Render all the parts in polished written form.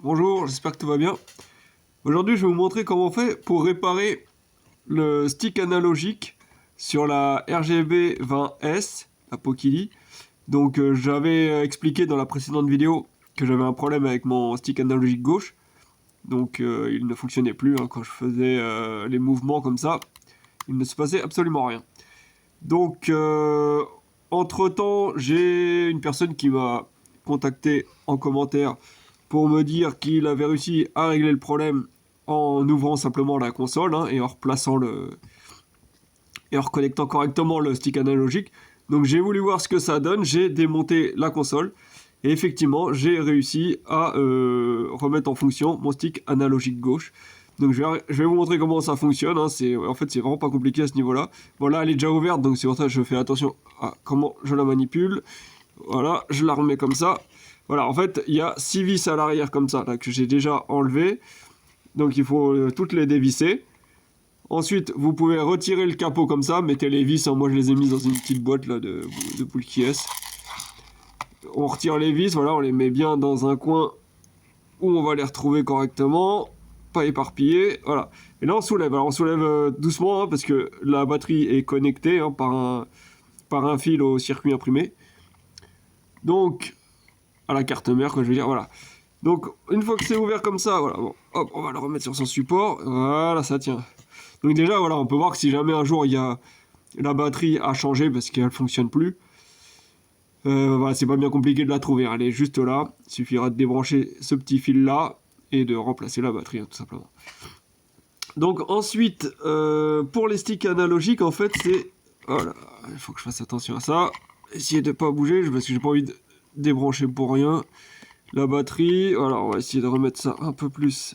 Bonjour, j'espère que tout va bien. Aujourd'hui, je vais vous montrer comment on fait pour réparer le stick analogique sur la RGB 20S, la Pokili. Donc, j'avais expliqué dans la précédente vidéo que j'avais un problème avec mon stick analogique gauche. Donc, il ne fonctionnait plus quand je faisais les mouvements comme ça. Il ne se passait absolument rien. Donc, entre-temps, j'ai une personne qui m'a contacté en commentaire pour me dire qu'il avait réussi à régler le problème en ouvrant simplement la console et en replaçant et en reconnectant correctement le stick analogique. Donc j'ai voulu voir ce que ça donne, j'ai démonté la console et effectivement j'ai réussi à remettre en fonction mon stick analogique gauche. Donc je vais vous montrer comment ça fonctionne, en fait c'est vraiment pas compliqué à ce niveau là. Voilà, elle est déjà ouverte donc c'est pour ça que je fais attention à comment je la manipule. Voilà, je la remets comme ça. Voilà, en fait, il y a 6 vis à l'arrière comme ça, là, que j'ai déjà enlevé. Donc il faut toutes les dévisser. Ensuite, vous pouvez retirer le capot comme ça, mettez les vis, moi je les ai mises dans une petite boîte là de Poulki S. On retire les vis, voilà, on les met bien dans un coin où on va les retrouver correctement, pas éparpillés, voilà. Et là on soulève, alors on soulève doucement parce que la batterie est connectée par un fil au circuit imprimé. Donc, à la carte mère, quoi, je veux dire, voilà. Donc, une fois que c'est ouvert comme ça, voilà, bon, hop, on va le remettre sur son support, voilà, ça tient. Donc déjà, voilà, on peut voir que si jamais un jour il y a la batterie a changé parce qu'elle fonctionne plus, voilà, c'est pas bien compliqué de la trouver, elle est juste là. Il suffira de débrancher ce petit fil là et de remplacer la batterie, tout simplement. Donc ensuite, pour les sticks analogiques, en fait, c'est, voilà, il faut que je fasse attention à ça. Essayez de pas bouger parce que j'ai pas envie de débrancher pour rien. La batterie, voilà, on va essayer de remettre ça un peu plus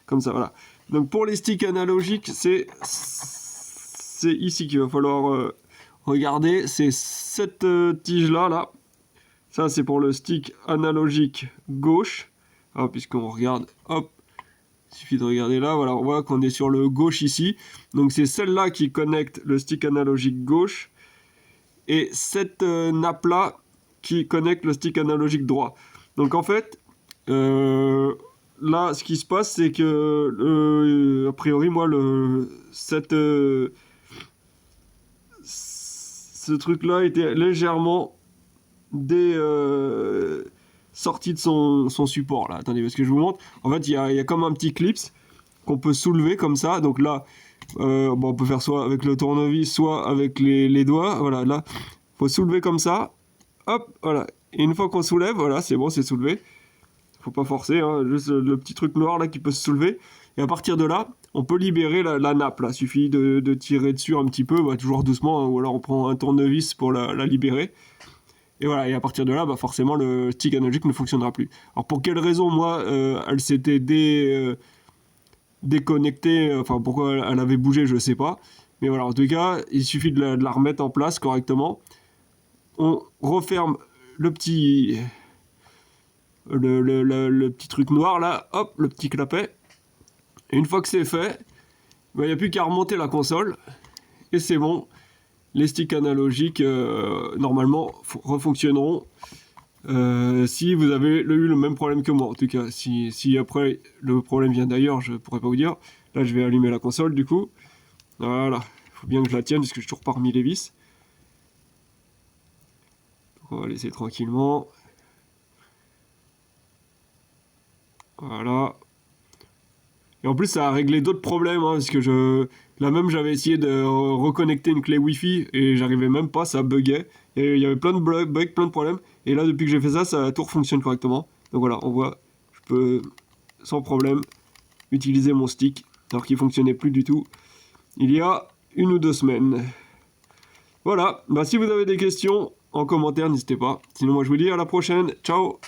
comme ça, voilà. Donc pour les sticks analogiques, c'est ici qu'il va falloir regarder, c'est cette tige là. Ça c'est pour le stick analogique gauche. Alors, puisqu'on regarde, hop, il suffit de regarder là, voilà, on voit qu'on est sur le gauche ici. Donc c'est celle-là qui connecte le stick analogique gauche. Et cette nappe là qui connecte le stick analogique droit. Donc en fait, là, ce qui se passe, c'est que, a priori, moi, ce truc-là était légèrement sorti de son support. Là, attendez, parce que je vous montre. En fait, il y a comme un petit clips qu'on peut soulever comme ça. Donc là, bon, on peut faire soit avec le tournevis, soit avec les doigts. Voilà, là, faut soulever comme ça. Hop, voilà. Et une fois qu'on soulève, voilà, c'est bon, c'est soulevé. Faut pas forcer, juste le petit truc noir là qui peut se soulever. Et à partir de là, on peut libérer la nappe. Là, suffit de tirer dessus un petit peu, toujours doucement, ou alors on prend un tournevis pour la libérer. Et voilà, et à partir de là, forcément, le stick analogique ne fonctionnera plus. Alors pour quelle raison, moi, elle s'était déconnectée, enfin pourquoi elle avait bougé, je sais pas. Mais voilà, en tout cas, il suffit de la remettre en place correctement. On referme le petit truc noir là, hop, le petit clapet. Et une fois que c'est fait, il n'y a plus qu'à remonter la console et c'est bon. Les sticks analogiques normalement refonctionneront si vous avez eu le même problème que moi. En tout cas, si après le problème vient d'ailleurs, je pourrais pas vous dire. Là, je vais allumer la console du coup. Voilà, il faut bien que je la tienne parce que j'ai toujours pas remis les vis. Donc, on va laisser tranquillement. Voilà. Et en plus, ça a réglé d'autres problèmes, parce que là même, j'avais essayé de reconnecter une clé Wi-Fi et j'arrivais même pas, ça buguait. Et il y avait plein de bugs, plein de problèmes. Et là, depuis que j'ai fait ça, tout fonctionne correctement. Donc voilà, on voit, je peux sans problème utiliser mon stick, alors qu'il fonctionnait plus du tout il y a 1 ou 2 semaines. Voilà, si vous avez des questions, en commentaire, n'hésitez pas. Sinon, moi, je vous dis à la prochaine. Ciao!